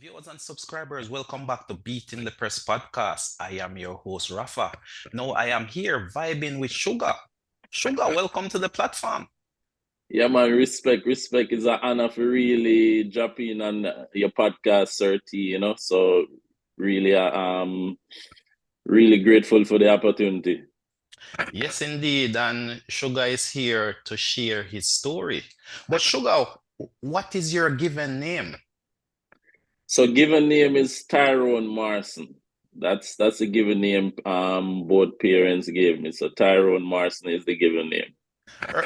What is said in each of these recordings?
Viewers and subscribers, welcome back to Beating the Press podcast. I am your host, Rafa. Now I am here vibing with Sugar. Sugar, welcome to the platform. Yeah, man, respect. Respect is an honor for really dropping on your podcast, 30, So really, really grateful for the opportunity. Yes, indeed. And Sugar is here to share his story. But Sugar, what is your given name? So given name is Tyrone Marson. That's a given name both parents gave me. So Tyrone Marson is the given name.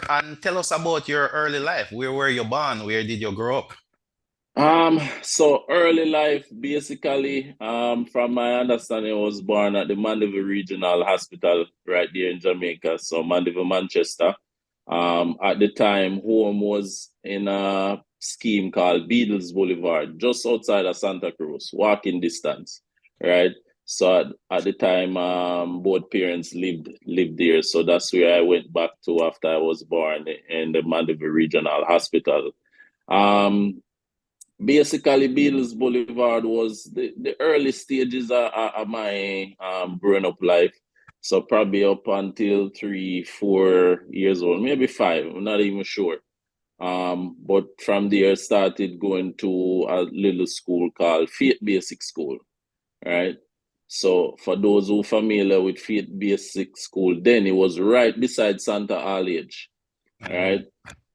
And tell us about your early life. Where were you born? Where did you grow up? So early life, basically, from my understanding, I was born at the Mandeville Regional Hospital right there in Jamaica. So Mandeville, Manchester. At the time, home was in a scheme called Beadles Boulevard, just outside of Santa Cruz, walking distance, right? So at the time, both parents lived there. So that's where I went back to after I was born in the Mandeville Regional Hospital. Um, Basically, Beatles Boulevard was the early stages of my growing up life. So probably up until 3, 4 years old, maybe five, I'm not even sure. But from there started going to a little school called Faith Basic School, right? So for those who familiar with Faith Basic School, then it was right beside Santa College, right?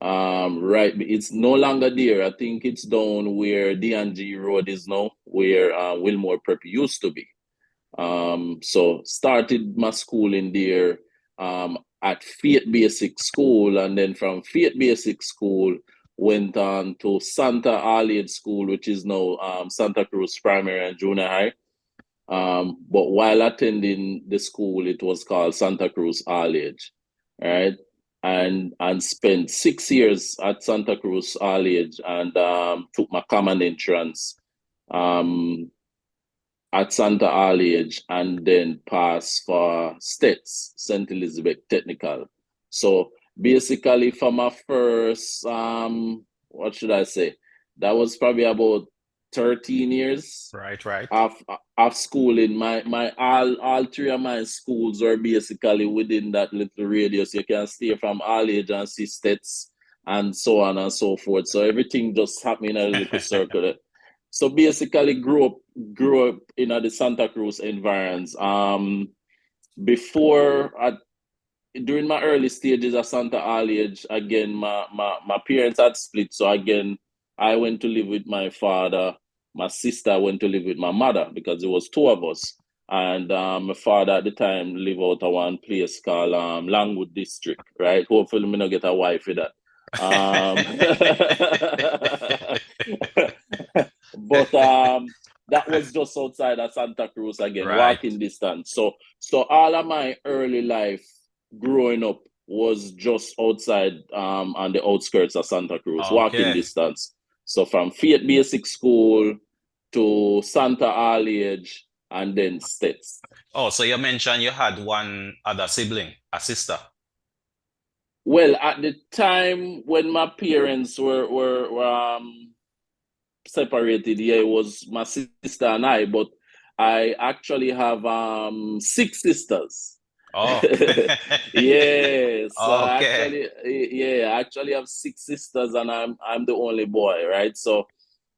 Mm. Right. It's no longer there. I think it's down where D&G Road is now, where Wilmore Prep used to be. So started my schooling there at Faith Basic School, and then from Faith Basic School went on to Santa Aliad School, which is now Santa Cruz Primary and Junior High. But while attending the school, it was called Santa Cruz Aliad, right? And spent 6 years at Santa Cruz College and took my common entrance um, at Santa College and then passed for STETS, St. Elizabeth Technical. So basically, for my first, what should I say? That was probably about 13 years Right, right. of of schooling. My all three of my schools are basically within that little radius. You can stay from all age and see states and so on and so forth. So everything just happened in a little circle. So basically grew up in the Santa Cruz environs. Before during my early stages of Santa Aliage, again, my parents had split. So again, I went to live with my father. My sister went to live with my mother because it was two of us. And my father at the time lived out of one place called Langwood District, right? Hopefully, me not get a wife with that. Um, but that was just outside of Santa Cruz again, Right. walking distance. So all of my early life growing up was just outside on the outskirts of Santa Cruz, walking Okay. distance. So from Faith Basic School to Santa Aliage and then States. Oh, so you mentioned you had one other sibling, a sister. Well, at the time when my parents were separated, yeah, it was my sister and I, but I actually have six sisters. Oh, Yes, okay. I actually have six sisters, and I'm the only boy, right? So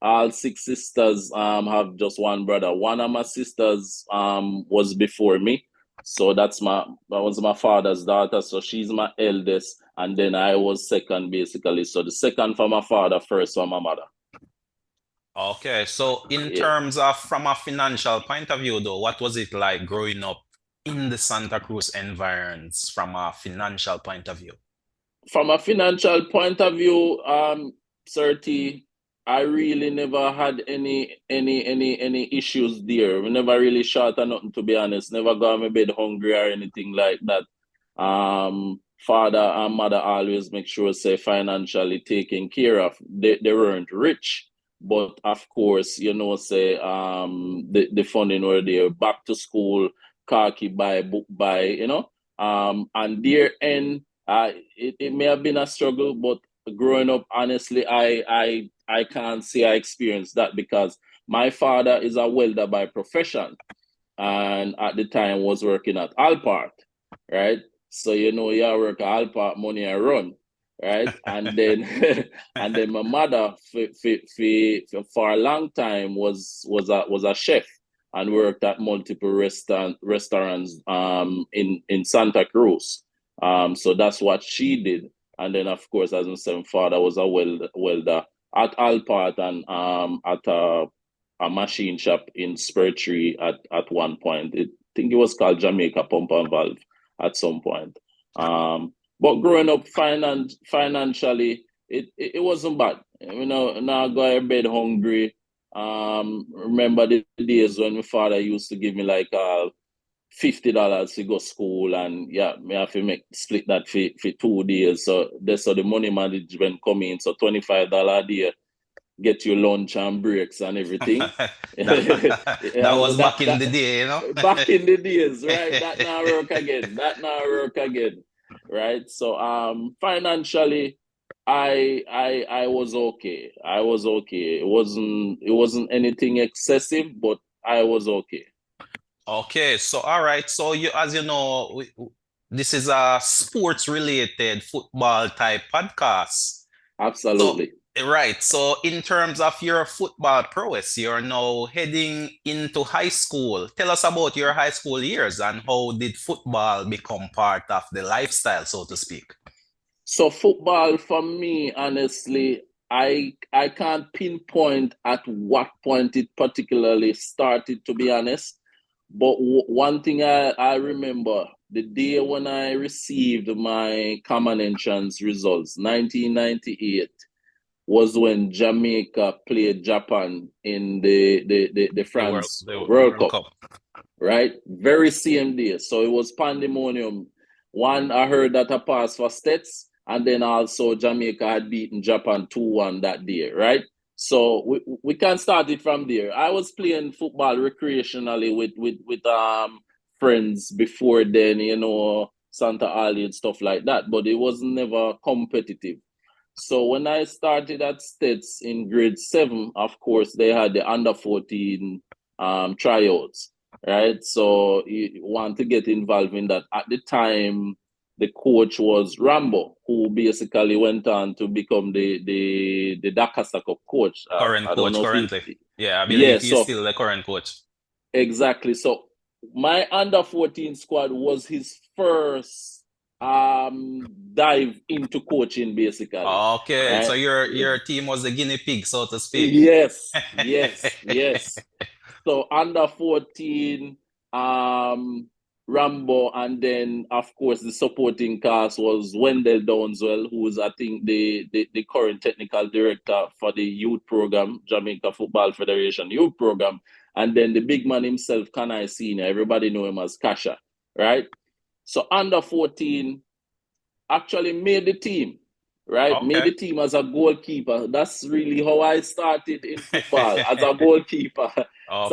all six sisters have just one brother. One of my sisters was before me, so that was my father's daughter. So she's my eldest, and then I was second, basically. So the second for my father, first for my mother. Okay. So in Yeah. terms of from a financial point of view, though, what was it like growing up in the Santa Cruz environs from a financial point of view? From a financial point of view, 30, I really never had any issues there. We never really short or nothing, to be honest. Never got my bed hungry or anything like that. Father and mother always make sure say financially taken care of. They weren't rich, but of course, say the funding were there. Back to school, khaki buy, book buy, and their end it may have been a struggle, but growing up, honestly, I can't say I experienced that because My father is a welder by profession, and at the time was working at Alpart, right? So you work at Alpart, money I run, right? And then and then my mother for a long time was a chef and worked at multiple restaurants in Santa Cruz. So that's what she did. And then of course, as I said, my father was a welder at Alpart and at a machine shop in Spur Tree at one point. I think it was called Jamaica Pump and Valve at some point. But growing up financially, it wasn't bad. Now I go to bed hungry. Remember the days when my father used to give me like $50 to go school, and yeah, me have to split that for 2 days. So the money management come in. So $25 a day get you lunch and breaks and everything. That Yeah, was back in the day, you know? back in the days, right? That now work again. That now work again, right? So financially, I was okay. I was okay. It wasn't anything excessive, but I was okay. Okay, so all right. So as you know, this is a sports related football type podcast. So, Absolutely. right. So, in terms of your football prowess, you're now heading into high school. Tell us about your high school years and how did football become part of the lifestyle, so to speak? So football for me, honestly, I can't pinpoint at what point it particularly started, to be honest. But one thing I remember, the day when I received my common entrance results, 1998, was when Jamaica played Japan in the France The World World Cup, Cup. right? Very same day. So it was pandemonium. One, I heard that I passed for States, and then also Jamaica had beaten Japan 2-1 that day, right? So we can start it from there. I was playing football recreationally with friends before then, Santa Ali and stuff like that, but it was never competitive. So when I started at States in grade 7, of course, they had the under 14 tryouts, right? So you want to get involved in that. At the time, the coach was Rambo, who basically went on to become the Dakar Cup coach. Current I don't coach know if currently. Yeah, I yeah, believe he's so still the current coach. exactly. So my under 14 squad was his first dive into coaching, basically, Okay, so right? your team was the guinea pig, so to speak. Yes, yes, yes. So under 14, um, Rambo, and then of course the supporting cast was Wendell Downswell, who is I think the current technical director for the youth program, Jamaica Football Federation youth program, and then the big man himself, Kanai Senior. Everybody know him as Kasha, right? So under 14 actually made the team, right? Made Okay. the team as a goalkeeper. That's really how I started in football, as a goalkeeper. So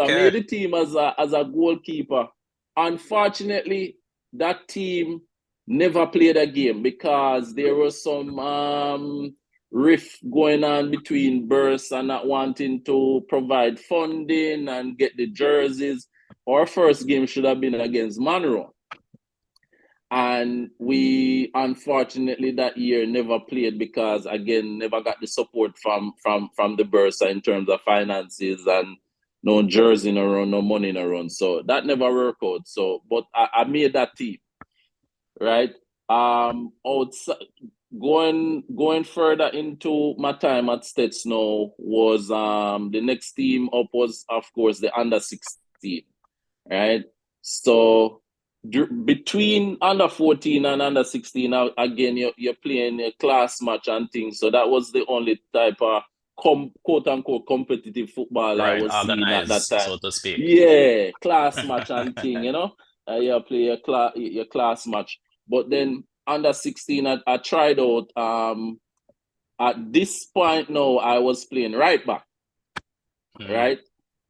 I Okay. made the team as a goalkeeper. Unfortunately, that team never played a game because there was some rift going on between Burst and not wanting to provide funding and get the jerseys. Our first game should have been against Monroe, and we unfortunately that year never played because again never got the support from the Bursa in terms of finances and no jersey in around, no money in around. So that never worked out. So but I made that team, right? Outside, going further into my time at States now was the next team up was of course the under 16, right? So between under 14 and under 16, again, you're playing a class match and things. So that was the only type of quote unquote competitive football I Right, was seeing at that organized, time. so to speak. Yeah, class match and thing, you play your class match. But then under 16, I tried out. At this point now, I was playing right back, Mm. right?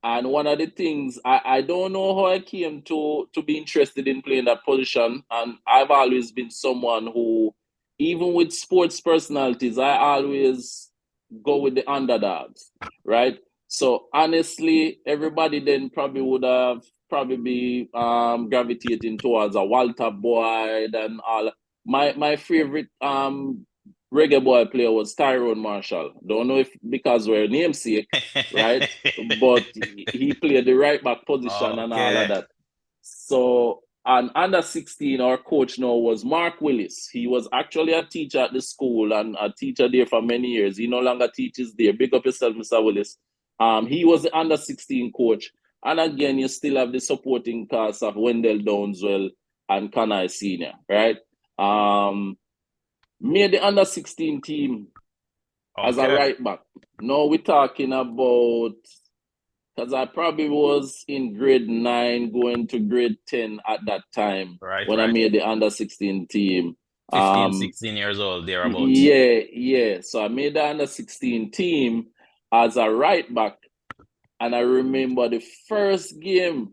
And one of the things I don't know how I came to be interested in playing that position. And I've always been someone who, even with sports personalities, I always go with the underdogs, right? So honestly, everybody then probably would have probably be gravitating towards a Walter Boyd and all. My favorite reggae boy player was Tyrone Marshall. Don't know if because we're namesake, right? But he played the right back position and all of Okay. that. So and under 16, our coach now was Mark Willis. He was actually a teacher at the school and a teacher there for many years. He no longer teaches there. Big up yourself, Mr. Willis. He was the under 16 coach. And again, you still have the supporting cast of Wendell Downswell and Kanai Senior, right? Made the under 16 team as a Okay. right back. Now we're talking about, because I probably was in grade 9 going to grade 10 at that time Right, when I right. made the under 16 team. 15, 16 years old, thereabouts. Yeah. So I made the under 16 team as a right back. And I remember the first game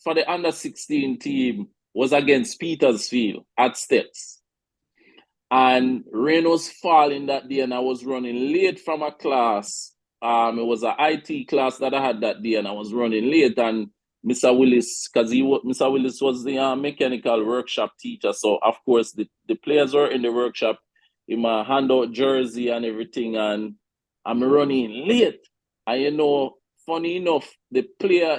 for the under 16 team was against Petersfield at Steps. And rain was falling that day, and I was running late from a class. It was an IT class that I had that day, and I was running late. And Mr. Willis, because Mr. Willis was the mechanical workshop teacher, so of course the players were in the workshop. In my handout jersey and everything, and I'm running late. And funny enough, the player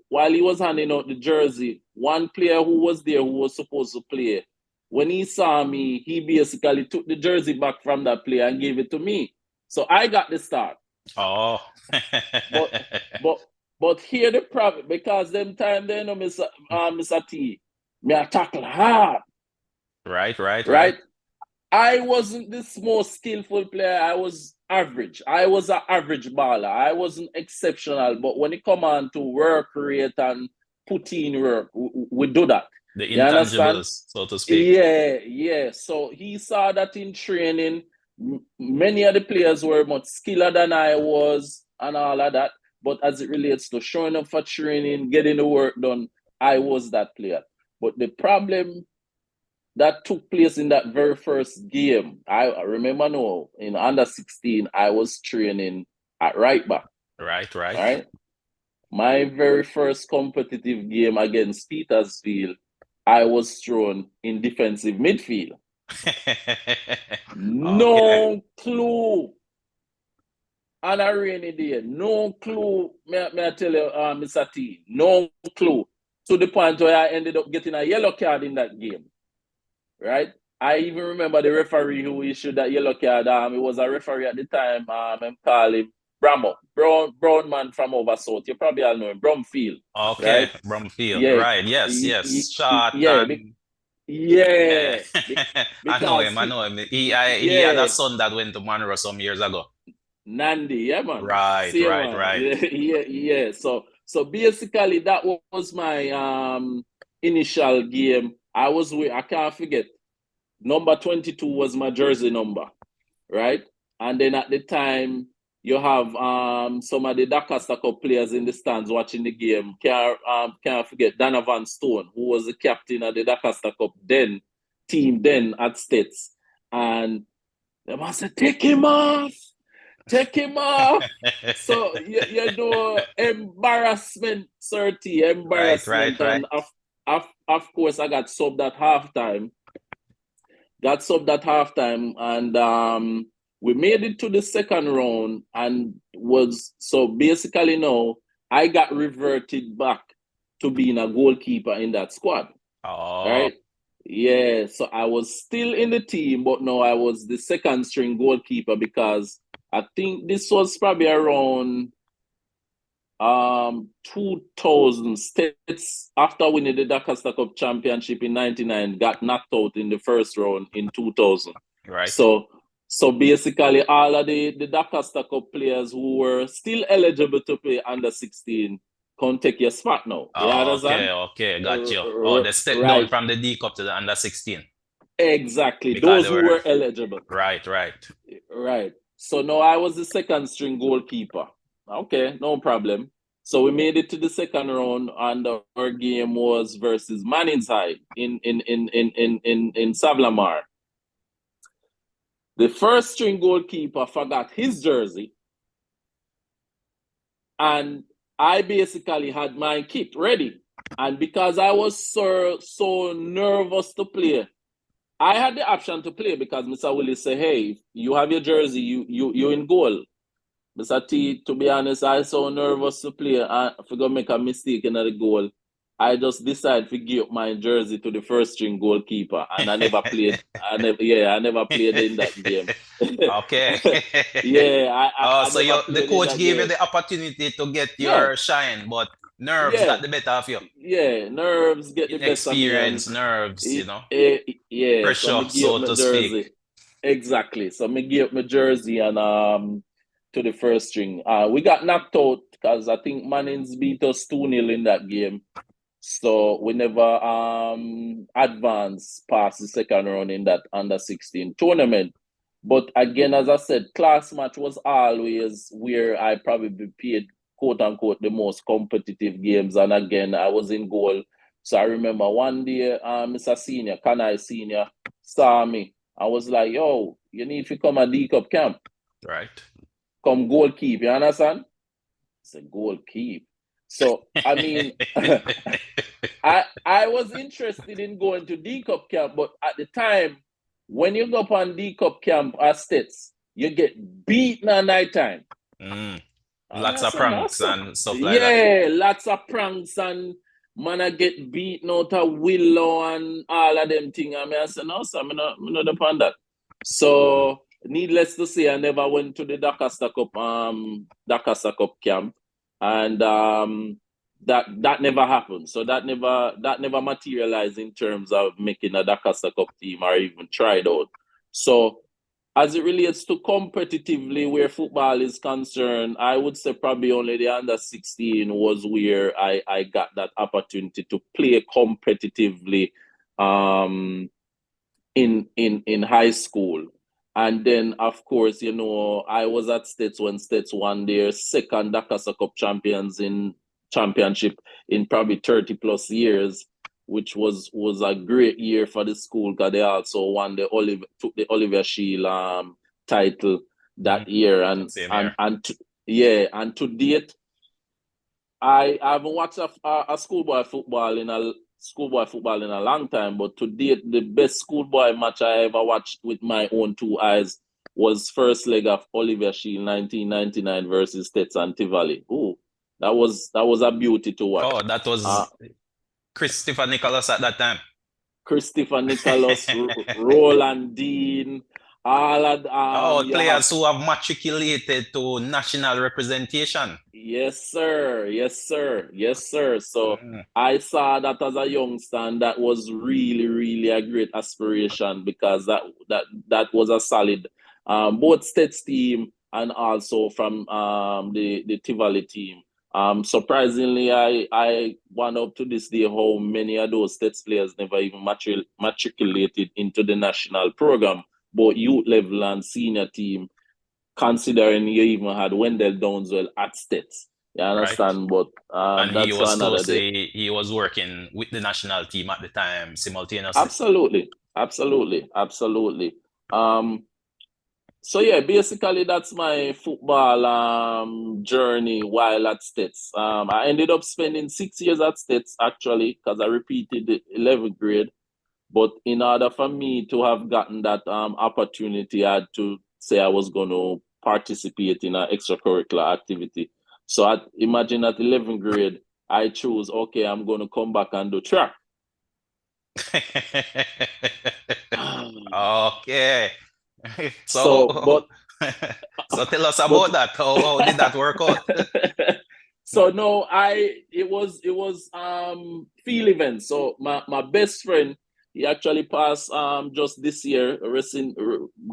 while he was handing out the jersey, one player who was there who was supposed to play, when he saw me, he basically took the jersey back from that player and gave it to me. So I got the start. Oh. But but but here the problem, because them time they know Mr. T, me a tackle hard, Right, right, right. right? I wasn't this most skillful player. I was average. I was an average baller. I wasn't exceptional. But when it come on to work rate and put in work, we do that. The You understand? intangibles, so to speak. Yeah. So he saw that in training. Many of the players were much skiller than I was and all of that. But as it relates to showing up for training, getting the work done, I was that player. But the problem that took place in that very first game, I remember now, in under 16, I was training at right back. Right, All right. right. My very first competitive game against Petersfield, I was thrown in defensive midfield. Okay. No clue. On a rainy day, no clue. May I tell you, Mr. T, no clue. To the point where I ended up getting a yellow card in that game, right? I even remember the referee who issued that yellow card. It was a referee at the time. I'm calling him Bramo, brown man from over south. You probably all know him, Brumfield, Okay, right? Brumfield. Yeah, Right. Yes, yes. Short yeah, and yeah. yeah, I know because him. I know him. He had a yeah, son that went to Monroe some years ago. Nandi, yeah, man. Right, See, right, man. right. Yeah. So basically that was my initial game. I can't forget. Number 22 was my jersey number, right? And then at the time you have some of the Dakar Cup players in the stands watching the game. Can't forget Donovan Stone, who was the captain of the Dakar Cup team at States. And they must say, take him off. Take him off. So embarrassment, Certy, Right, right, embarrassment, right. and of course I got subbed at halftime. And we made it to the second round, and was so basically now I got reverted back to being a goalkeeper in that squad. Oh, Right? Yeah, so I was still in the team, but no, I was the second string goalkeeper because I think this was probably around 2000. States, after winning the Dakar Cup championship in 99, got knocked out in the first round in 2000. right. So basically all of the Dakar Cup players who were still eligible to play under 16 can take your spot now. You Oh, understand? okay, okay, got you. Oh, they stepped down Right. from the D Cup to the under 16 Exactly. because Those they who were were eligible. right, right. Right. So now I was the second string goalkeeper. Okay, no problem. So we made it to the second round, and our game was versus Manningside in Savlamar. The first string goalkeeper forgot his jersey, And I basically had my kit ready. And because I was so nervous to play, I had the option to play because Mr. Willis said, hey, you have your jersey, you in goal. Mr. T, to be honest, I so nervous to play. I forgot to make a mistake in the goal. I just decided to give up my jersey to the first string goalkeeper, and I never played. I never played in that game. Okay. Yeah, Oh, I so never the played in coach that gave you game. the opportunity to get Yeah, your shine, but nerves yeah, got the better of you. yeah. Nerves get the best of me, and Inexperience, nerves, yeah. So pressure, me give up so my to speak. jersey. Exactly. So me give up my jersey and to the first string. We got knocked out because I think Mannings beat us 2-0 in that game. So we never advanced past the second round in that under 16 tournament. But again, as I said, class match was always where I probably played quote unquote the most competitive games. And again, I was in goal. So I remember one day, Mr. Senior, Kanai Senior, saw me. I was like, yo, you need to come at D Cup camp. Right. Come goalkeep, you understand? It's a goalkeep. So I mean, I was interested in going to D Cup camp, but at the time, when you go up on D Cup camp at States, you get beaten at night time. Mm. And I Lots of said, no, pranks sir. and stuff like that. Yeah, lots of pranks and man I get beaten out of Willow and all of them things. I said, no, sir, I'm not upon that. So needless to say, I never went to the Dakar Cup camp. And that never happened. So that never materialized in terms of making a Dakar Cup team or even tried out. So as it relates to competitively where football is concerned, I would say probably only the under 16 was where I got that opportunity to play competitively in high school. And then, of course, I was at States when States won their second Dakar Cup championship in probably 30 plus years, which was a great year for the school because they also won took the Oliver Shield title that year. Same here. And to date, I haven't watched a schoolboy football in a long time, but to date, the best schoolboy match I ever watched with my own two eyes was first leg of Oliver Shield 1999 versus Stetson Tivoli. Ooh, that was a beauty to watch. Oh, that Uh, was Christopher Nicholas at that time. Christopher Nicholas, Roland Dean, all of Oh, you have. players who have matriculated to national representation. Yes, sir. Yes, sir. Yes, sir. So Mm. I saw that as a youngster, and that was really, really a great aspiration because that was a solid both states team and also from the Tivoli team. Surprisingly, I wonder up to this day how many of those states players never even matriculated into the national program, both youth level and senior team considering you even had Wendell Downswell at States. You Right. understand? But And he that's for was another day. he was working with the national team at the time simultaneously. Absolutely. Absolutely. Absolutely. Um, so yeah, basically that's my football journey while at States. I ended up spending 6 years at States actually because I repeated the 11th grade. But in order for me to have gotten that opportunity, I had to say I was going to participate in an extracurricular activity. So imagine at 11th grade, I chose, okay, I'm going to come back and do track. Okay. So, So, but so tell us but about that. How did that work out? so no, it was field events. So my best friend, he actually passed just this year,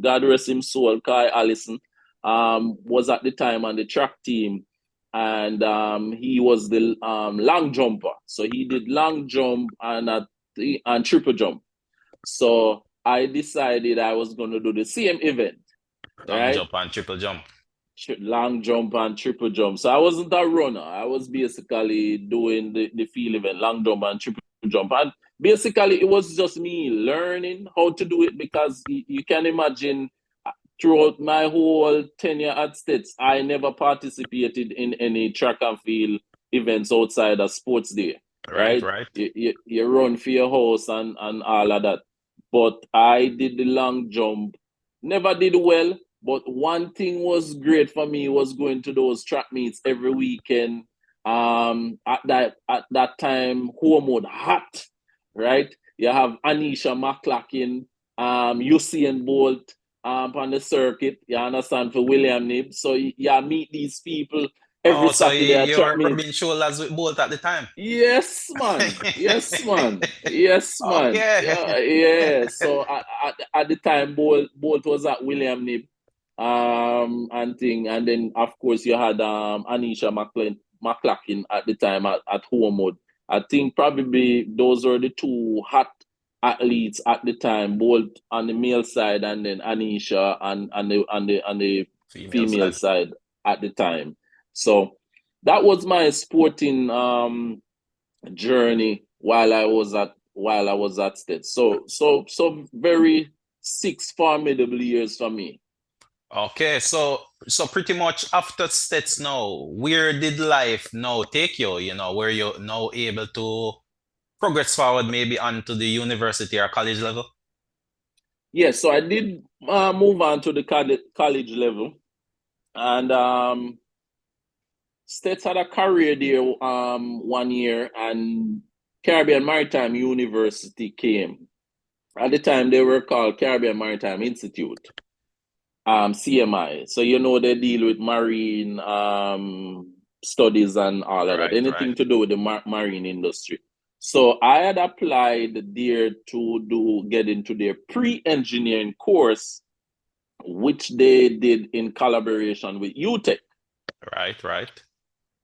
God rest him soul, Kai Allison, was at the time on the track team, and he was the long jumper. So he did long jump and triple jump. So I decided I was going to do the same event, Long right? jump and triple jump. Long jump and triple jump. So I wasn't a runner. I was basically doing the field event, long jump and triple jump. And basically, it was just me learning how to do it because you can imagine throughout my whole tenure at States, I never participated in any track and field events outside of sports day, Right, right? right. You run for your house and all of that. But I did the long jump, never did well. But one thing was great for me was going to those track meets every weekend. At that time, home was hot, right? You have Anisha McClacken, Usain Bolt, on the circuit, you understand, for William Nib. So you meet these people every Oh, so Saturday at you track were meet. rubbing shoulders with Bolt at the time. Yes, man. Yes, man. Yes, man. Okay. Yeah, yeah. So at the time, Bolt was at William Nib, and thing, and then of course you had Anisha McClacken at the time at Homewood. I think probably those were the two hot athletes at the time, Bolt on the male side, and then Anisha on the Female female side. side at the time. So that was my sporting journey while I was at State. So very 6 formidable years for me. Okay, so pretty much after Stets now, where did life now take you? Where you now able to progress forward maybe onto the university or college level? Yes, so I did move on to the college level, and States had a career there 1 year, and Caribbean Maritime University came. At the time, they were called Caribbean Maritime Institute, CMI. So they deal with marine studies and all of that, Right, right. anything to do with the marine industry. So I had applied there to get into their pre-engineering course, which they did in collaboration with UTech. Right, right.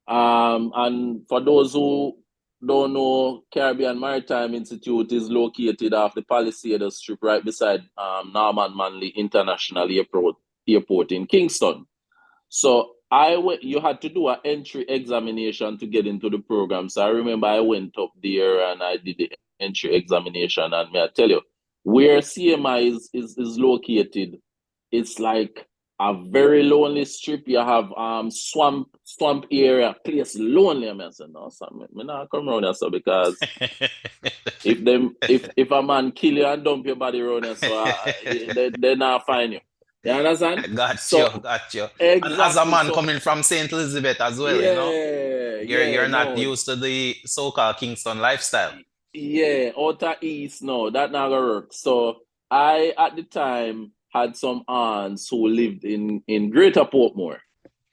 And for those who don't know, Caribbean Maritime Institute is located off the Palisades Strip, right beside Norman Manley International Airport in Kingston. So you had to do an entry examination to get into the program. So I remember I went up there and I did the entry examination. And may I tell you, where CMI is located, it's like a very lonely strip. You have swamp area, place lonely. I said, no, son, me not come around here, so because if a man kill you and dump your body around here, so they not find you. You understand? Got you, So got you. And as a exactly. man So coming from St. Elizabeth as well, yeah, you're yeah, not no, used to the so-called Kingston lifestyle. yeah, outer east, no, that not gonna work. So I at the time had some aunts who lived in Greater Portmore,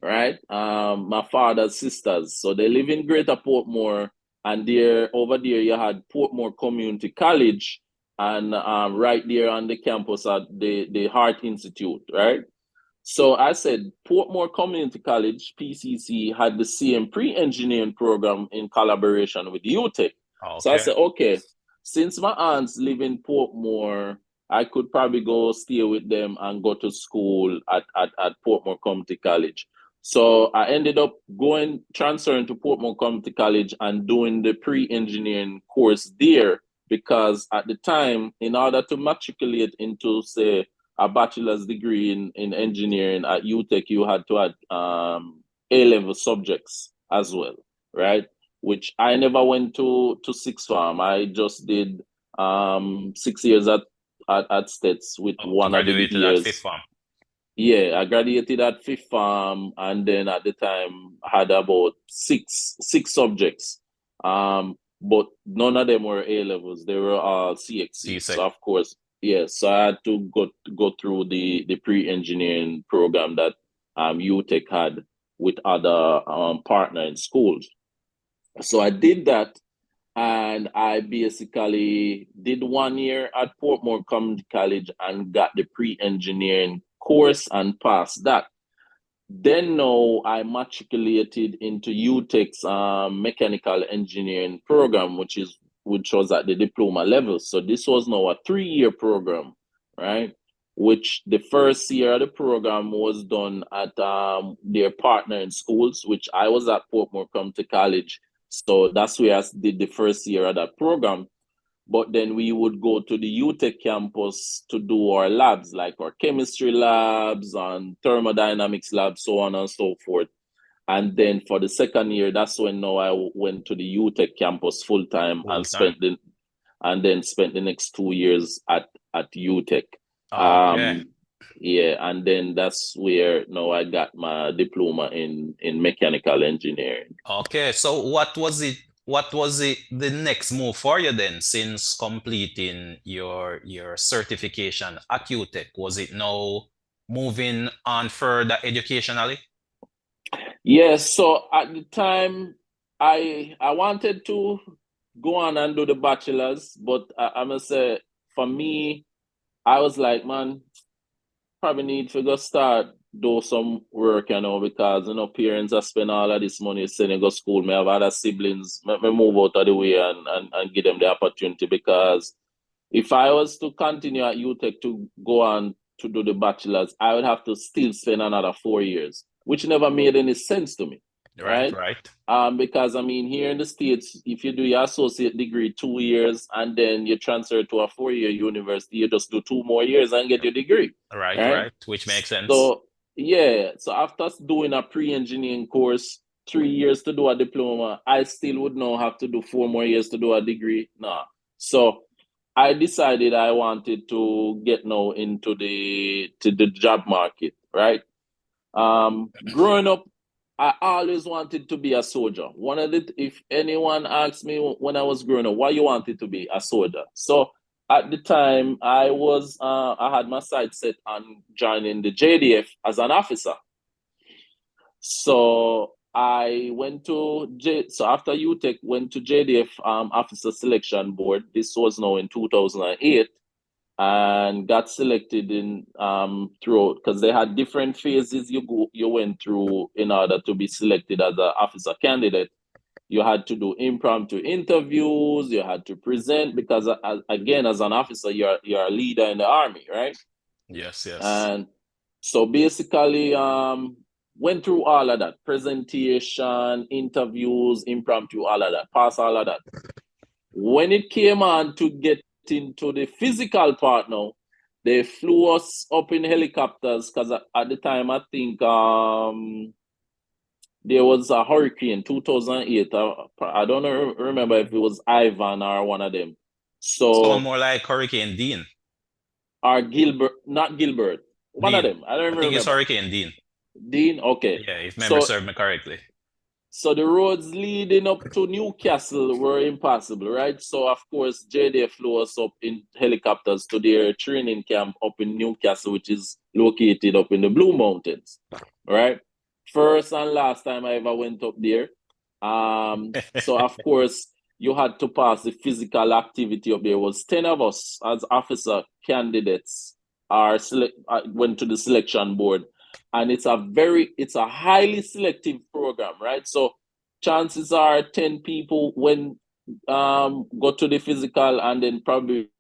right? My father's sisters, so they live in Greater Portmore, and there over there you had Portmore Community College, and right there on the campus at the Heart Institute, right? So I said Portmore Community College, PCC, had the same pre-engineering program in collaboration with UTech. So I Okay. said, okay, since my aunts live in Portmore, I could probably go stay with them and go to school at Portmore Community College. So I ended up transferring to Portmore Community College and doing the pre-engineering course there, because at the time, in order to matriculate into, say, a bachelor's degree in engineering at UTech, you had to add A-level subjects as well, right? Which I never went to sixth form. I just did 6 years at States with Oh, one of the graduated at fifth years. form. Yeah, I graduated at fifth form, and then at the time had about six subjects. But none of them were A levels; they were all CXC. CSEC. So of course, yeah. So I had to go through the pre-engineering program that UTech had with other partner in schools. So I did that, and I basically did 1 year at Portmore Community College and got the pre-engineering course and passed that. Then now I matriculated into UTech's mechanical engineering program, which was at the diploma level. So this was now a 3 year program, right? Which the first year of the program was done at their partner in schools, which I was at Portmore Community College. So that's where I did the first year of that program. but then we would go to the UTech campus to do our labs, like our chemistry labs and thermodynamics labs, so on and so forth. And then for the second year, that's when now I went to the UTech campus full time and spent the next 2 years at UTech. Okay. Yeah, and then that's where now I got my diploma in mechanical engineering. Okay. So what was it the next move for you then since completing your certification at UTech? Was it now moving on further educationally? Yes, so at the time I wanted to go on and do the bachelor's, but I must say for me, I was like, man, probably need to go start do some work, because parents are spend all of this money sending go school. Me have other siblings, me move out of the way and give them the opportunity because if I was to continue at UTech to go on to do the bachelor's, I would have to still spend another 4 years, which never made any sense to me, Right, right? right, Because I mean, here in the States, if you do your associate degree 2 years and then you transfer to a 4 year university, you just do 2 more years and get your degree, right, right? right, which makes sense. So yeah, so after doing a pre-engineering course, 3 years to do a diploma, I still would now have to do 4 more years to do a degree. Nah. So I decided I wanted to get now into the job market, right? Growing up, I always wanted to be a soldier. If anyone asked me when I was growing up, why you wanted to be a soldier? So at the time, I had my sights set on joining the JDF as an officer. So so after UTech, went to JDF officer selection board. This was now in 2008 and got selected in throughout because they had different phases you went through in order to be selected as an officer candidate. You had to do impromptu interviews, you had to present because again, as an officer, you're a leader in the army, right? Yes, yes. And so basically went through all of that: presentation, interviews, impromptu, all of that, pass all of that. When it came on to get into the physical part now, they flew us up in helicopters because at the time I think there was a hurricane 2008. I don't remember if it was Ivan or one of them. Sound So more like Hurricane Dean. or Gilbert, not Gilbert, one of Dean. them. I don't I think it's remember. Hurricane Dean. Dean, okay. Yeah, if memory So serves me correctly. So the roads leading up to Newcastle were impassable, right? So of course JD flew us up in helicopters to their training camp up in Newcastle, which is located up in the Blue Mountains, right? First and last time I ever went up there. So of course you had to pass the physical activity up there. It was 10 of us as officer candidates went to the selection board, and it's a highly selective program, right? So chances are 10 people when go to the physical, and then probably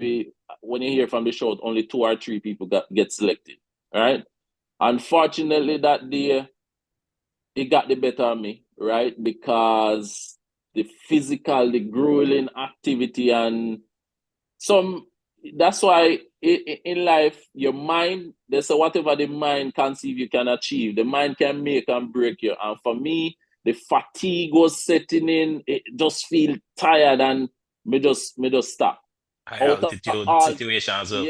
when you hear from the show, only 2 or 3 people get selected, right? Unfortunately that day it got the better of me, right? Because the grueling activity and some that's why in life your mind, they say whatever the mind conceive you can achieve, the mind can make and break you. And for me, the fatigue was setting in, it just feel tired, and me just stop. High Out of altitude all situation as well.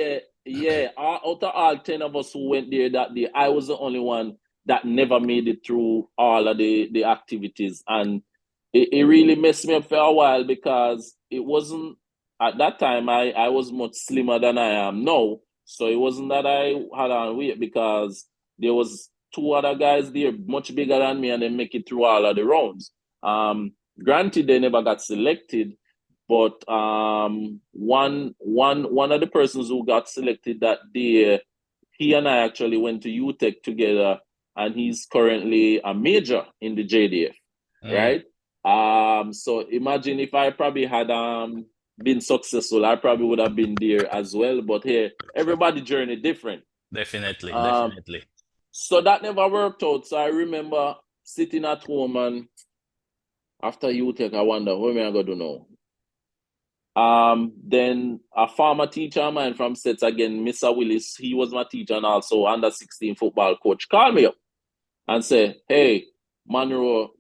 yeah, out of all 10 of us who went there that day, I was the only one that never made it through all of the activities. And it really messed me up for a while because it wasn't at that time I was much slimmer than I am now. So it wasn't that I had on weight, because there was 2 other guys there much bigger than me and they make it through all of the rounds. Granted, they never got selected, but one of the persons who got selected that day, he and I actually went to UTech together, and he's currently a major in the JDF, Mm, right? So imagine if I probably had been successful, I probably would have been there as well. But here, everybody journey different. definitely, Um, definitely. so that never worked out. So I remember sitting at home, and after UTech, I wonder what am I gonna do now? Then a former teacher of mine from Sets again, Mr. Willis, he was my teacher and also under 16 football coach, called me up and said, hey, Monroe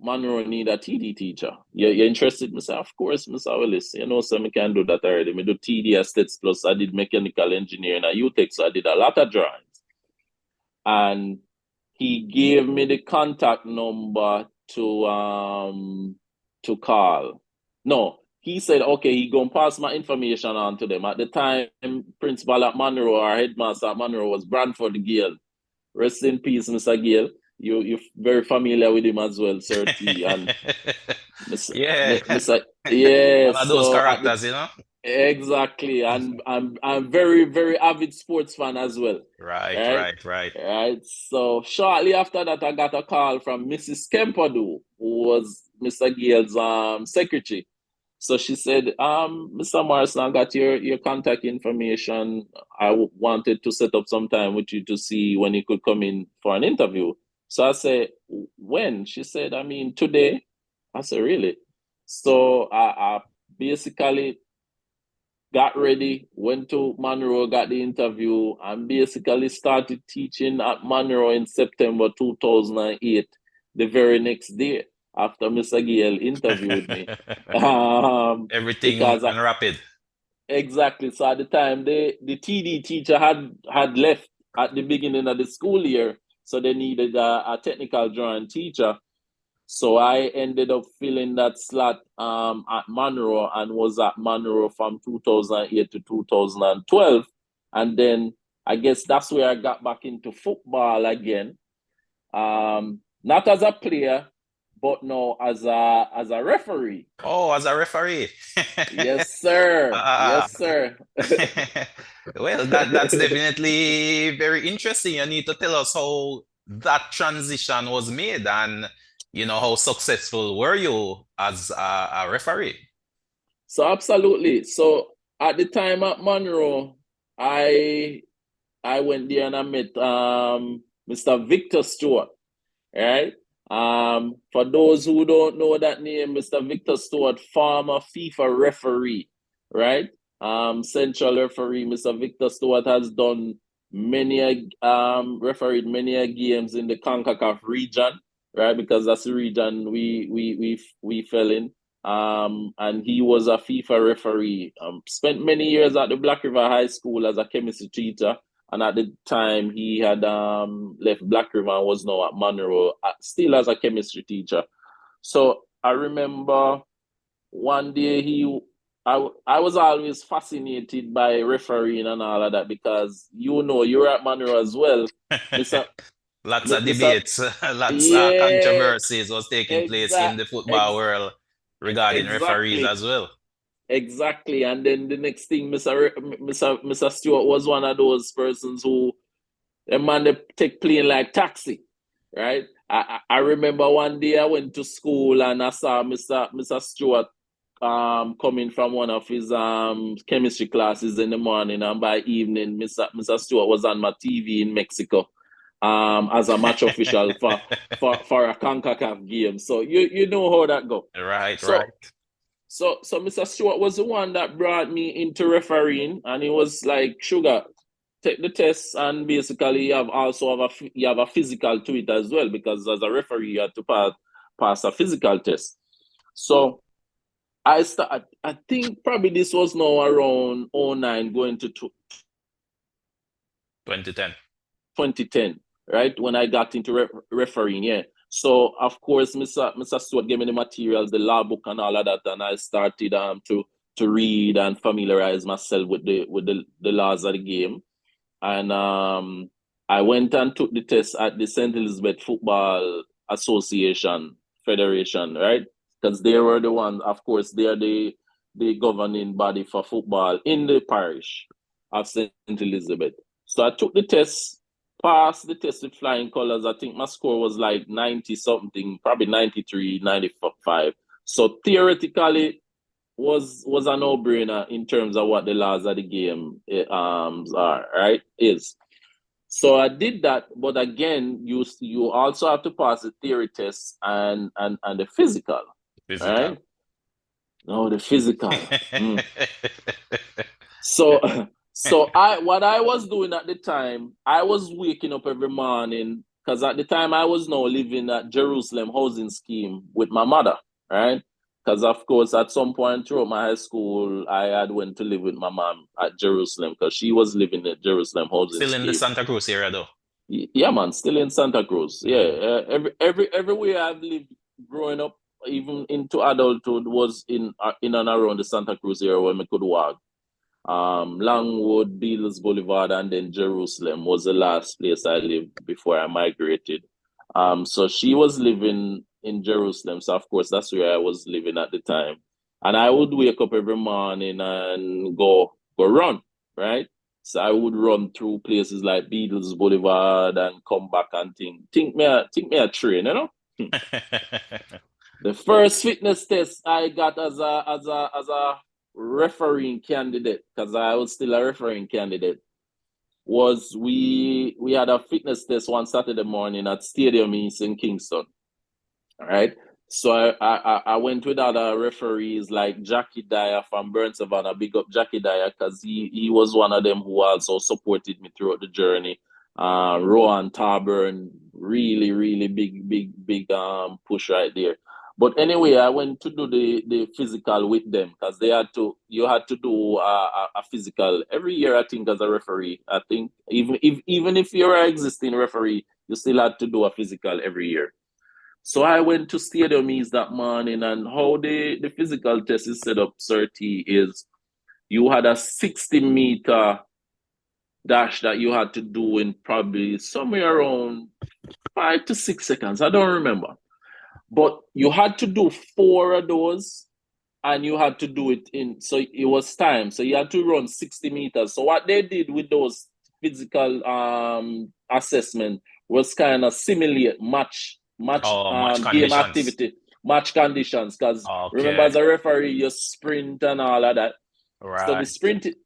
need a TD teacher. You're interested? I said, of course, Mr. Willis. You know, so I can do that already. I do TD at Stats Plus. I did mechanical engineering at UTech, so I did a lot of drawings. And he gave me the contact number to call. No, he said, okay, he gonna pass my information on to them. At the time, principal at Monroe or headmaster at Monroe was Branford Gale. Rest in peace, Mr. Gale. You're very familiar with him as well, Sir T. And Mr. Yeah. Yeah, One of those so at the characters, you know? exactly, and I'm very very avid sports fan as well. Right, Right, right, right. right. So shortly after that, I got a call from Mrs. Kempadu, who was Mr. Gale's secretary. So she said, Mr. Morrison, I got your contact information. I wanted to set up some time with you to see when you could come in for an interview. So I said, when? She said, I mean, today. I said, really? So I basically got ready, went to Monroe, got the interview, and basically started teaching at Monroe in September 2008, the very next day after Mr. Gale interviewed me. Everything Because I, and rapid. exactly, so at the time, the TD teacher had left at the beginning of the school year, so they needed a technical drawing teacher. So I ended up filling that slot at Monroe and was at Monroe from 2008 to 2012. And then I guess that's where I got back into football again. Not as a player, but no as a referee. Oh, as a referee. Yes, sir. Ah, Yes, sir. well, that's definitely very interesting. You need to tell us how that transition was made and how successful were you as a referee? So absolutely. So at the time at Monroe, I I went there and I met Mr. Victor Stewart, right? For those who don't know that name, Mr. Victor Stewart, former FIFA referee, right? Central referee, Mr. Victor Stewart has done refereed many games in the CONCACAF region, right? Because that's the region we fell in. And he was a FIFA referee. Spent many years at the Black River High School as a chemistry teacher, and at the time, he had left Black River and was now at Monroe, still as a chemistry teacher. So I remember one day I was always fascinated by refereeing and all of that because you're at Monroe as well, Mister Lots of Mister. debates, lots of Yeah, controversies was taking place in exact, the football ex, world regarding referees exactly. as well. Exactly. And then the next thing, Mr. Stewart was one of those persons who a man they take plane like taxi, right? I remember one day I went to school and I saw Mr. Stewart coming from one of his chemistry classes in the morning, and by evening Mr. Stewart was on my TV in Mexico as a match official for a CONCACAF game. So you know how that go. Right, right. So so Mr. Stewart was the one that brought me into refereeing, and he was like, "Sugar, take the test, and basically you have a physical to it as well, because as a referee you have to pass a physical test." So I think probably this was now around '09 going to 2010. 2010, right? When I got into refereeing, yeah. So of course, Mr. Stewart gave me the materials, the law book, and all of that, and I started to read and familiarize myself with the laws of the game. And I went and took the test at the St. Elizabeth Football Association Federation, right? Because they were the ones, of course, they are the governing body for football in the parish of St. Elizabeth. So I took the test, passed the test with flying colors. I think my score was like 90 something, probably 93, 95. So theoretically, was a no-brainer in terms of what the laws of the game are, right? Is. So I did that, but again, you also have to pass the theory test and the physical, Physical. right? No, the physical. So, what I was doing at the time, I was waking up every morning because at the time I was now living at Jerusalem housing scheme with my mother, right? Because of course, at some point throughout my high school, I had went to live with my mom at Jerusalem because she was living at Jerusalem housing Still in the scheme. Santa Cruz area though. Yeah, man, still in Santa Cruz. Yeah, Mm. everywhere I've lived growing up, even into adulthood, was in and around the Santa Cruz area where I could walk. Longwood, Beatles Boulevard, and then Jerusalem was the last place I lived before I migrated. So she was living in Jerusalem, so of course that's where I was living at the time. And I would wake up every morning and go run, right? So I would run through places like Beatles Boulevard and come back and think me a train, you know? The first fitness test I got as a refereeing candidate, because I was still a refereeing candidate, was we had a fitness test one Saturday morning at Stadium East in Kingston. All right. So I went with other referees like Jackie Dyer from Burn Savannah. Big up Jackie Dyer because he was one of them who also supported me throughout the journey. Rowan Tarburn, really, really big push right there. But anyway, I went to do the physical with them because you had to do a physical every year, I think, as a referee. I think even if you're an existing referee, you still had to do a physical every year. So I went to Stadium East that morning, and how the physical test is set up, Sir T, is you had a 60-meter dash that you had to do in probably somewhere around 5 to 6 seconds. I don't remember. But you had to do four of those, and you had to do it so it was time. So you had to run 60 meters. So what they did with those physical assessment was kind of simulate match Oh, much game conditions. activity, match conditions. Because remember, Okay. as a referee, you sprint and all of that. Right.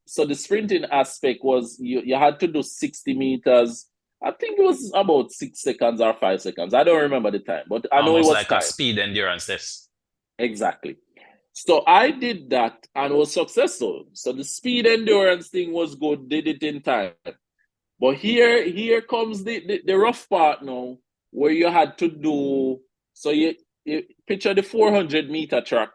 So the sprinting aspect was you had to do 60 meters. I think it was about 6 seconds or 5 seconds. I don't remember the time, but I know it Almost was like a time. speed endurance test. Exactly. So I did that and was successful. So the speed endurance thing was good, did it in time. But here comes the rough part now, where you had to do so you picture the 400-meter track.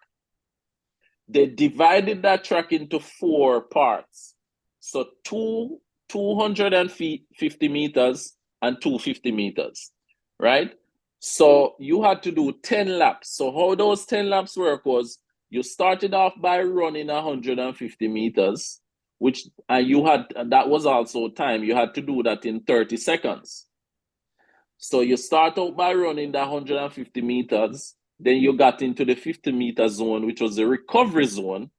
They divided that track into four parts. So 250 meters and 250 meters, right? So you had to do 10 laps. So how those 10 laps work was you started off by running 150 meters, which you had that was also time. You had to do that in 30 seconds. So you start out by running the 150 meters, then you got into the 50-meter zone, which was the recovery zone,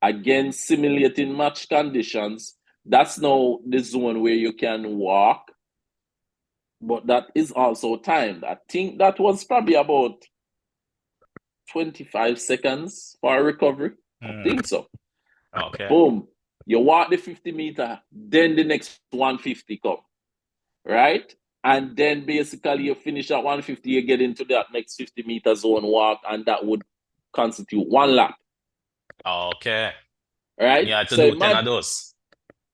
again simulating match conditions. That's now the zone where you can walk, but that is also timed. I think that was probably about 25 seconds for recovery. I Mm. think so. Okay. Boom. You walk the 50-meter, then the next 150 come, right? And then basically you finish at 150, you get into that next 50-meter zone walk, and that would constitute one lap, Okay. And right? you had to So do 10 of imagine, those.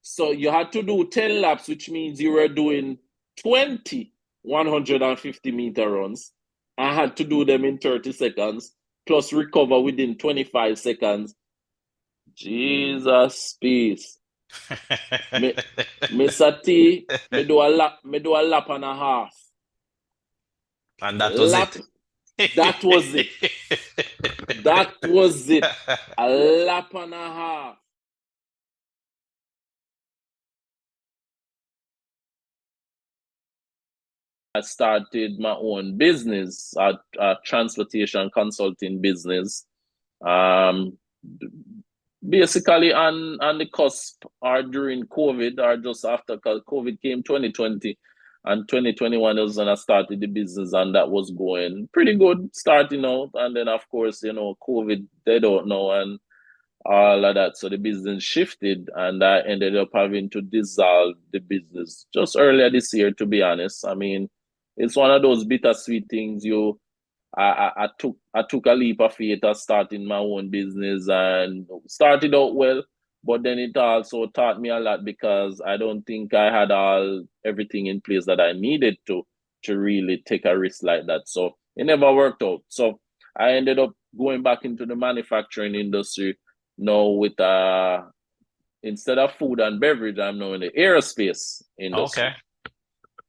so you had to do 10 laps, which means you were doing 20 150-meter runs. I had to do them in 30 seconds, plus recover within 25 seconds. Jesus, peace. Mr. T, me do a lap and a half. And that was Lap, it. that was it. That was it. A lap and a half. I started my own business, a transportation consulting business. Um, Basically on the cusp or during COVID or just after, because COVID came 2020 and 2021 was when I started the business, and that was going pretty good starting out. And then of course, COVID, they don't know, and all of that. So the business shifted, and I ended up having to dissolve the business just earlier this year, to be honest. I mean, it's one of those bittersweet things. I took a leap of faith at starting my own business, and started out well. but then it also taught me a lot because I don't think I had everything in place that I needed to really take a risk like that. So it never worked out. So I ended up going back into the manufacturing industry now with instead of food and beverage, I'm now in the aerospace Okay. industry.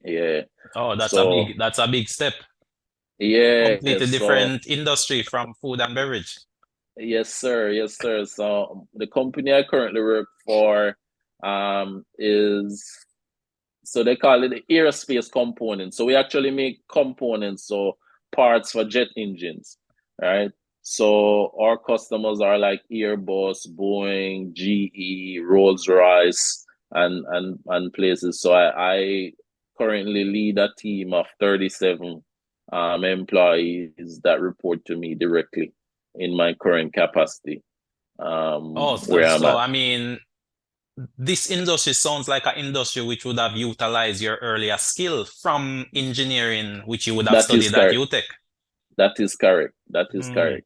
Yeah. Oh, So that's a big step. yeah, Completely so different industry from food and beverage. yes, sir. Yes, sir. So the company I currently work for is so they call it the aerospace components. So we actually make components, so parts for jet engines, right? So our customers are like Airbus, Boeing, GE, Rolls-Royce, and places. So I currently lead a team of 37 employees that report to me directly in my current capacity, Oh, where I'm so at. I mean, this industry sounds like an industry which would have utilized your earlier skill from engineering, which you would have That is studied at correct. UTech. That is correct. That is Hmm. correct.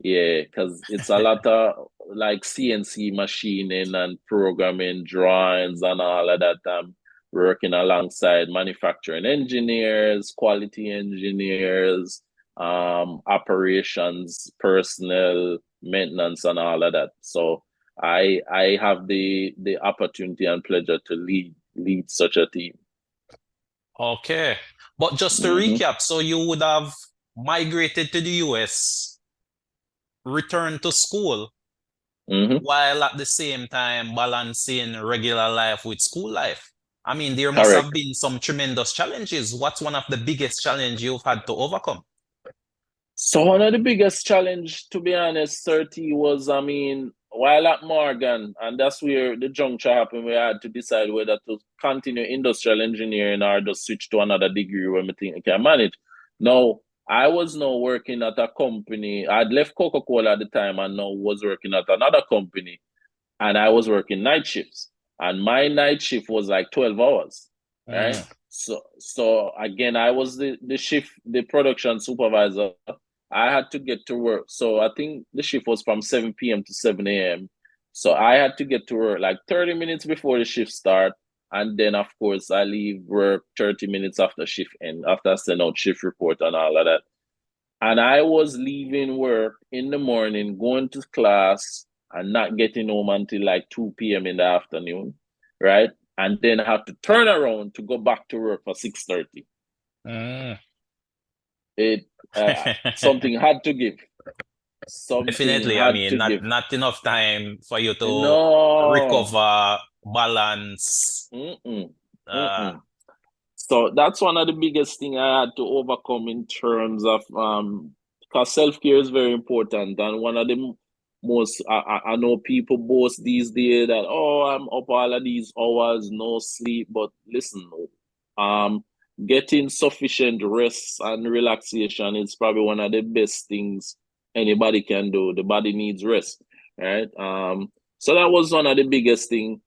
Yeah, because it's a lot of like CNC machining and programming drawings and all of that. I'm working alongside manufacturing engineers, quality engineers, operations, personnel, maintenance, and all of that. So I have the opportunity and pleasure to lead such a team. Okay. But just to Hmm. recap, so you would have migrated to the US, returned to school, Hmm. while at the same time balancing regular life with school life. I mean, there must have Correct. been some tremendous challenges. What's one of the biggest challenge you've had to overcome? So one of the biggest challenge, to be honest, 30 was, I mean, while at Morgan, and that's where the juncture happened, we had to decide whether to continue industrial engineering or just switch to another degree where I think I can manage. Now, I was now working at a company. I'd left Coca-Cola at the time and now was working at another company, and I was working night shifts. And my night shift was like 12 hours, right? Mm. So again, I was the production supervisor. I had to get to work. So I think the shift was from 7 p.m. to 7 a.m. So I had to get to work like 30 minutes before the shift start. And then of course I leave work 30 minutes after shift end, after I send out shift report and all of that. And I was leaving work in the morning, going to class, and not getting home until like 2 p.m. in the afternoon, right? And then I have to turn around to go back to work for 6:30. Mm. It something had to give. Something Definitely. I had mean, to give. not enough time for you to No. recover, balance. Mm-mm. Uh, Mm-mm. So that's one of the biggest thing I had to overcome in terms of because self-care is very important, and one of the most I know people boast these days that, oh, I'm up all of these hours, no sleep. But listen, um getting sufficient rest and relaxation is probably one of the best things anybody can do. The body needs rest, right? So that was one of the biggest thing.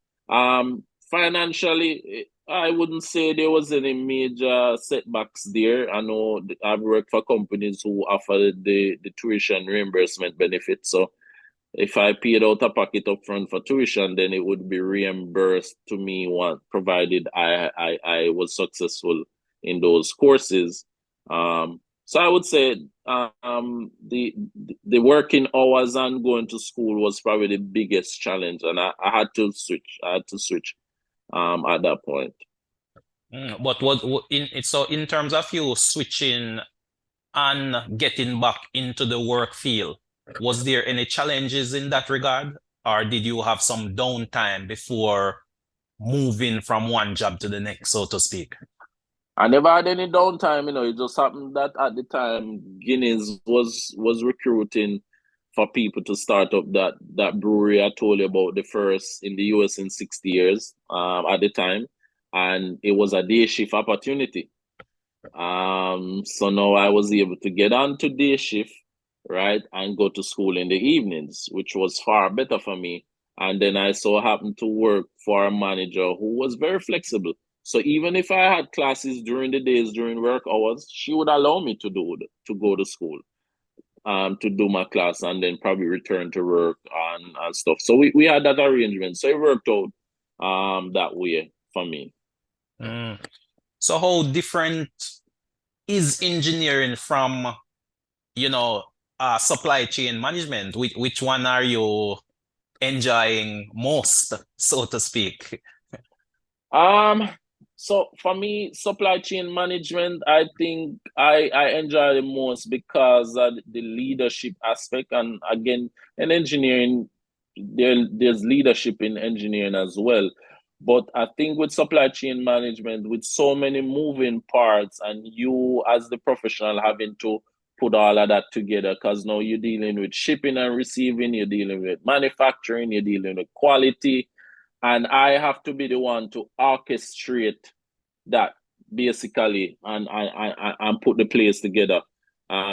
Financially, I wouldn't say there was any major setbacks there. I know I've worked for companies who offer the tuition reimbursement benefit. So if I paid out a pocket up front for tuition, then it would be reimbursed to me one provided I was successful in those courses. So I would say the working hours and going to school was probably the biggest challenge, and I had to switch. I had to switch at that point. but so in terms of you switching and getting back into the work field, was there any challenges in that regard, or did you have some downtime before moving from one job to the next, so to speak? I never had any downtime, it just happened that at the time Guinness was recruiting for people to start up that brewery I told you about, the first in the US in 60 years at the time. And it was a day shift opportunity. So now I was able to get on to day shift, right, and go to school in the evenings, which was far better for me. And then I so happened to work for a manager who was very flexible. So even if I had classes during the days during work hours, she would allow me to go to school. to do my class and then probably return to work and stuff. So we had that arrangement. So it worked out that way for me. Mm. So how different is engineering from, you know, supply chain management? Which one are you enjoying most, so to speak? Um, so for me, supply chain management, I think I enjoy the most because of the leadership aspect. And again, in engineering, there's leadership in engineering as well. But I think with supply chain management, with so many moving parts, and you as the professional having to put all of that together, because now you're dealing with shipping and receiving, you're dealing with manufacturing, you're dealing with quality, and I have to be the one to orchestrate that basically and put the place together.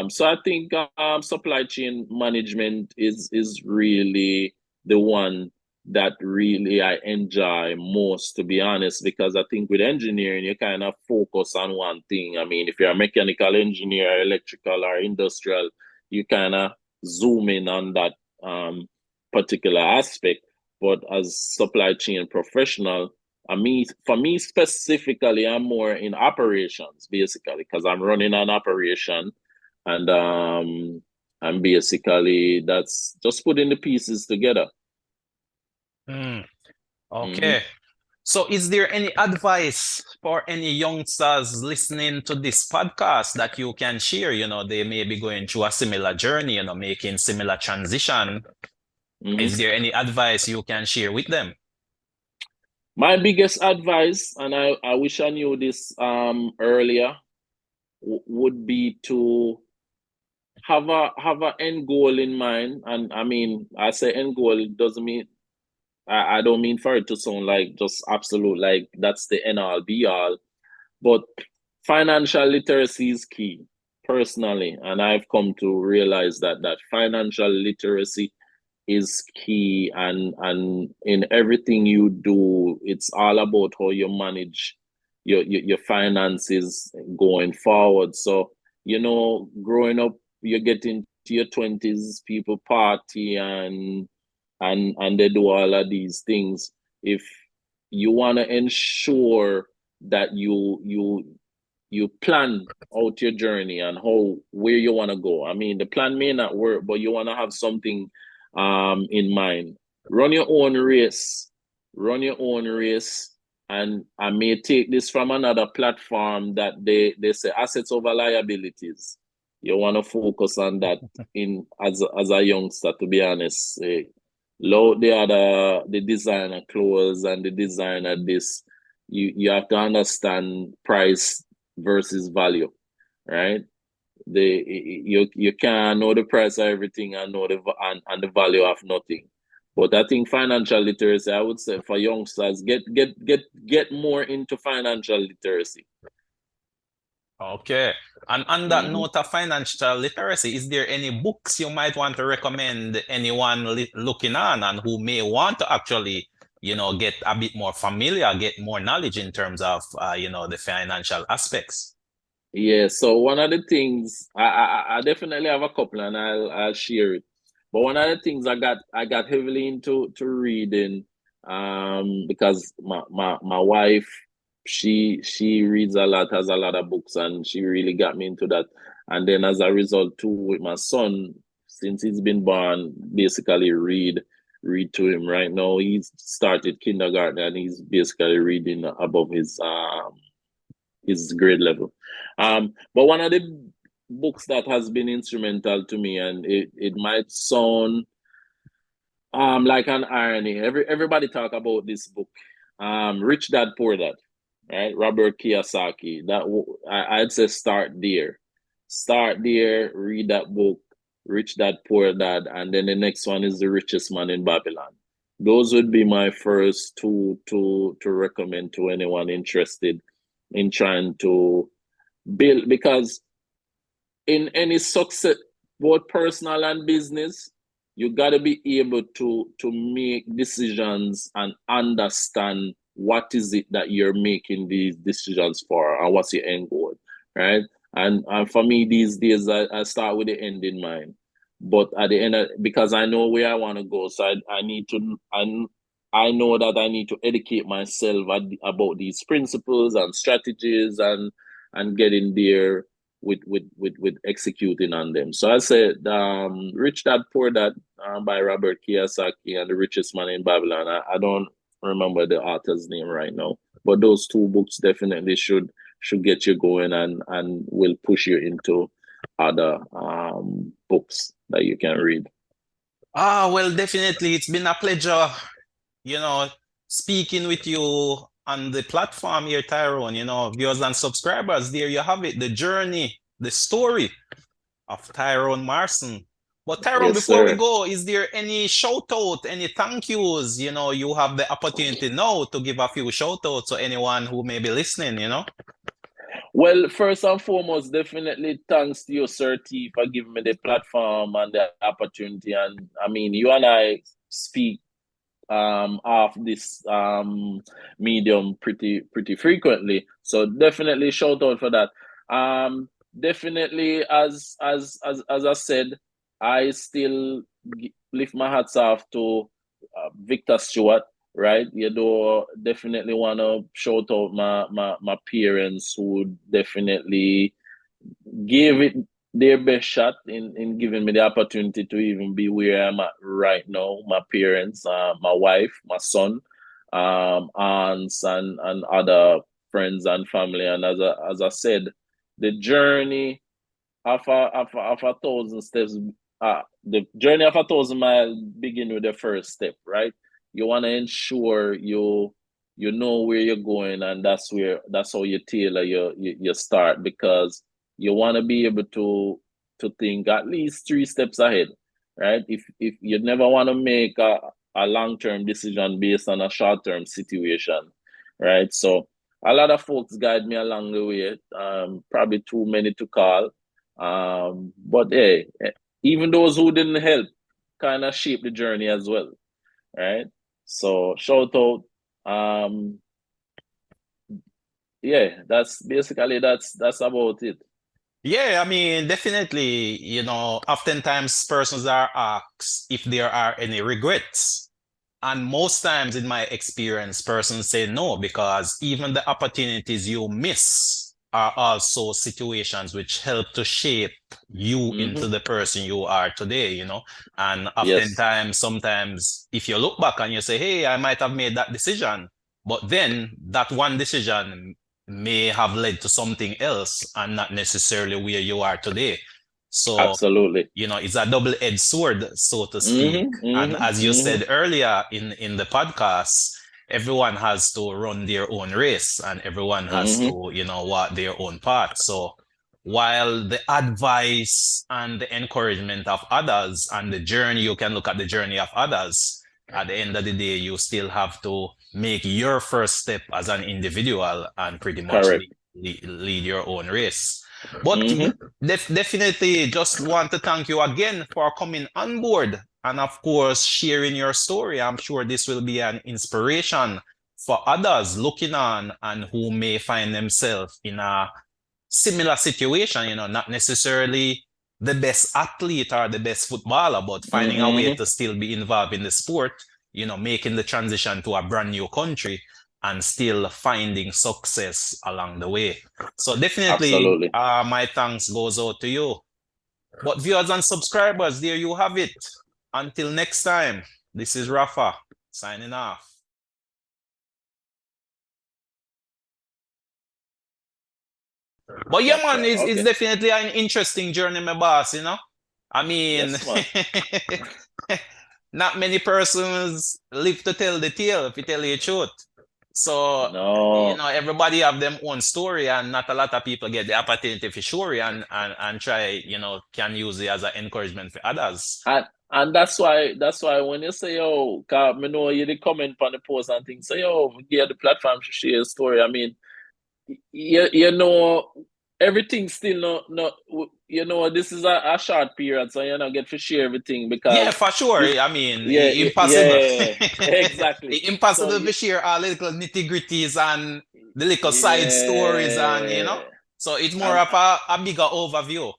So I think supply chain management is really the one that really I enjoy most, to be honest, because I think with engineering you kind of focus on one thing. I mean, if you're a mechanical engineer, electrical or industrial, you kind of zoom in on that particular aspect. But as supply chain professional, for me specifically, I'm more in operations basically because I'm running an operation, and basically that's just putting the pieces together. Mm. Mm-hmm. Okay. So, is there any advice for any youngsters listening to this podcast that you can share? You know, they may be going through a similar journey, you know, making similar transition. Mm-hmm. Is there any advice you can share with them? My biggest advice, and I wish I knew this earlier, would be to have a end goal in mind. And I mean, I say end goal, it doesn't mean I don't mean for it to sound like just absolute, like that's the end all be all. But financial literacy is key, personally, and I've come to realize that financial literacy is key, and in everything you do, it's all about how you manage your finances going forward. So, growing up, you get into your 20s, people party and they do all of these things. If you want to ensure that you plan out your journey and how where you want to go. I mean, the plan may not work, but you want to have something in mind. Run your own race. Run your own race. And I may take this from another platform that they say assets over liabilities. You want to focus on that in as a youngster, to be honest. Load the designer clothes and the designer this. You have to understand price versus value, right? You can know the price of everything and know and the value of nothing. But I think financial literacy, I would say for youngsters, get more into financial literacy. Okay. And on that Mm-hmm. note of financial literacy, is there any books you might want to recommend anyone looking on and who may want to actually, you know, get a bit more familiar, get more knowledge in terms of, you know, the financial aspects? Yeah, so one of the things I definitely have a couple and I'll share it. But one of the things I got heavily into to reading because my wife she reads a lot, has a lot of books, and she really got me into that. And then as a result too with my son, since he's been born, basically read to him right now. He's started kindergarten and he's basically reading above his grade level. But one of the books that has been instrumental to me, and it might sound like an irony. Everybody talk about this book, Rich Dad Poor Dad, right? Robert Kiyosaki. I'd say start there. Start there, read that book, Rich Dad Poor Dad, and then the next one is The Richest Man in Babylon. Those would be my first two to recommend to anyone interested in trying to build, because in any success, both personal and business, you got to be able to make decisions and understand what is it that you're making these decisions for and what's your end goal, right? And for me these days, I start with the end in mind. But at the end of, because I know where I want to go, so I need to I know that I need to educate myself about these principles and strategies and getting there with executing on them. So I said, Rich Dad Poor Dad by Robert Kiyosaki and The Richest Man in Babylon. I don't remember the author's name right now, but those two books definitely should get you going and will push you into other books that you can read. Well, definitely. It's been a pleasure, you know, speaking with you on the platform here, Tyrone. Viewers and subscribers, there you have it, the journey, the story of Tyrone Marson. But Tyrone, Yes, before we sir. go, is there any shout out, any thank yous? You have the opportunity now to give a few shout outs to anyone who may be listening. Well, first and foremost, definitely thanks to you, Sir T, for giving me the platform and the opportunity. And I mean, you and I speak of this medium pretty frequently. So definitely shout out for that. Definitely as I said, I still lift my hats off to Victor Stewart, right? You do definitely want to shout out my parents who definitely gave it their best shot in giving me the opportunity to even be where I'm at right now. My parents, my wife, my son, aunts and other friends and family. And as I said, the journey of a thousand steps, the journey of a thousand miles begin with the first step, right? You want to ensure you know where you're going, and that's how you tailor your start, because you want to be able to think at least 3 steps ahead, right? If you never want to make a long-term decision based on a short-term situation, right? So a lot of folks guide me along the way, probably too many to call, but hey, even those who didn't help kind of shape the journey as well, right? So shout out. Yeah, that's basically that's about it. Yeah, I mean, definitely, oftentimes persons are asked if there are any regrets. And most times, in my experience, persons say no, because even the opportunities you miss are also situations which help to shape you into Mm-hmm. the person you are today. And Yes, oftentimes, sometimes, if you look back and you say, hey, I might have made that decision, but then that one decision may have led to something else and not necessarily where you are today. So, absolutely. it's a double-edged sword, so to speak. Mm-hmm. And Mm-hmm. as you Mm-hmm. said earlier in the podcast, everyone has to run their own race and everyone has Mm-hmm. to, walk their own path. So while the advice and the encouragement of others and the journey, you can look at the journey of others, at the end of the day, you still have to make your first step as an individual and pretty much Correct. lead your own race. But Mm-hmm. definitely just want to thank you again for coming on board and, of course, sharing your story. I'm sure this will be an inspiration for others looking on and who may find themselves in a similar situation, not necessarily the best athlete or the best footballer, but finding a way Mm-hmm. to still be involved in the sport, making the transition to a brand new country and still finding success along the way. So definitely, Absolutely. my thanks goes out to you. But viewers and subscribers, there you have it. Until next time, this is Rafa signing off. But yeah, man, Gotcha. it's Okay. definitely an interesting journey, my boss. I mean, Yes, man. not many persons live to tell the tale, if you tell you the truth. So, No. everybody have their own story, and not a lot of people get the opportunity to share it and try, can use it as an encouragement for others. And that's why when you say, yo, cause me know you the comment on the post and things, say, yo, give the platform to share a story. I mean, you know, everything still not this is a short period, so you not get to share everything Yeah, because for sure. you I mean, yeah, impossible. yeah, exactly. So Impossible to share all little nitty-gritties and the little side stories and. yeah, So it's more and of a bigger overview.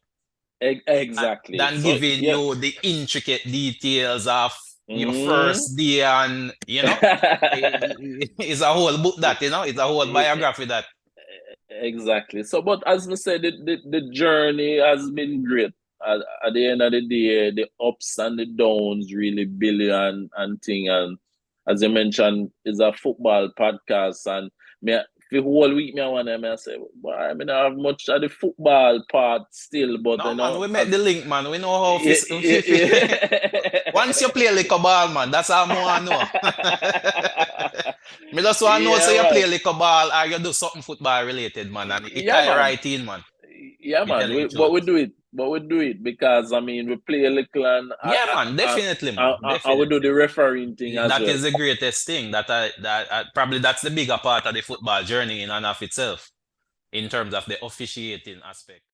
Exactly. than So giving yeah. you the intricate details of your Mm. first day, and it's a whole book that, it's a whole biography that. Exactly. So, but as we said, the journey has been great. At the end of the day, the ups and the downs really, Billy and thing. And as you mentioned, it's a football podcast. And me, for the whole week, me, I want to say, boy, I mean, I have much of the football part still, but No, man, we make as the link, man. We know how yeah, yeah, once you play like a ball, man, that's all I know. Me just want to know, so yeah, you play man. like a ball or you do something football related, man, and it Yeah, tie man. right in, man. Yeah, Me man. telling you But truth. we do it. But we do it because I mean we play a little and Yeah, man, definitely, man, I would do definitely. the refereeing thing as That well. is the greatest thing. Probably that's the bigger part of the football journey in and of itself, in terms of the officiating aspect.